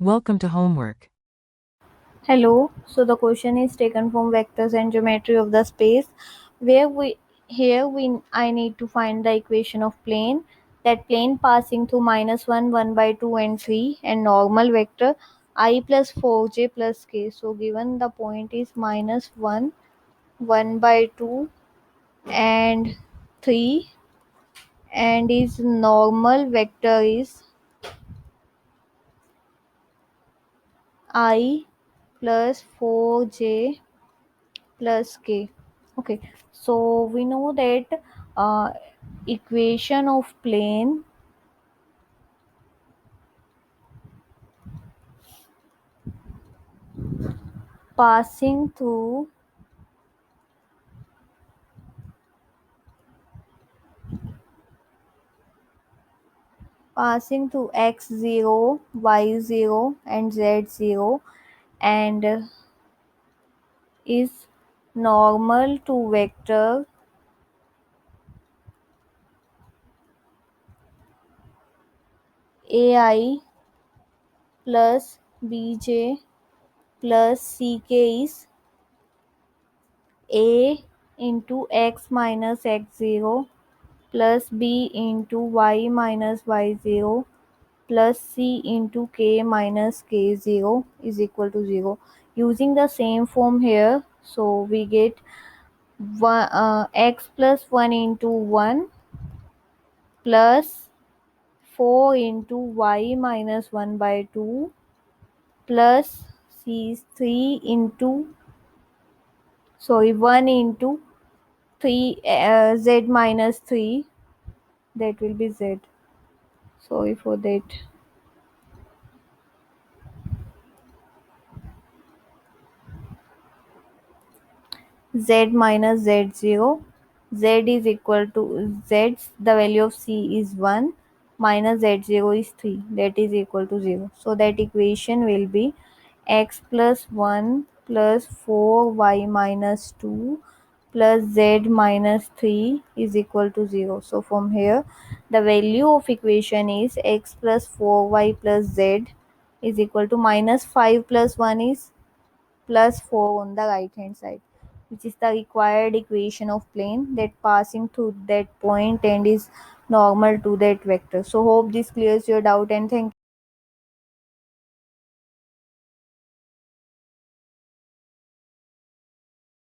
Welcome to homework. Hello. So the question is taken from vectors and geometry of the space, where we here we I need to find the equation of plane. That plane passing through -1, 1/2, and 3, and normal vector I plus 4j plus k. So given the point is -1, 1/2, and 3, and its normal vector is I plus 4j plus k. Okay, so we know that uh, equation of plane passing through x0, y0, and z0, and is normal to vector ai plus bj plus ck is a into x minus x0 plus b into y minus y0 plus c into k minus k0 is equal to 0. Using the same form here, so we get x plus 1 into 1 plus 4 into y minus 1/2 plus c 3 into 1 into 3 z minus 3, that will be z. Sorry for that. Z minus z0, z is equal to z, the value of c is 1, minus z0 is 3, that is equal to 0. So that equation will be x plus 1 plus 4y minus 2 plus z minus 3 is equal to 0. So from here the value of equation is x plus 4y plus z is equal to minus 5 plus 1 is plus 4 on the right hand side, which is the required equation of plane that passing through that point and is normal to that vector. So hope this clears your doubt, and thank you.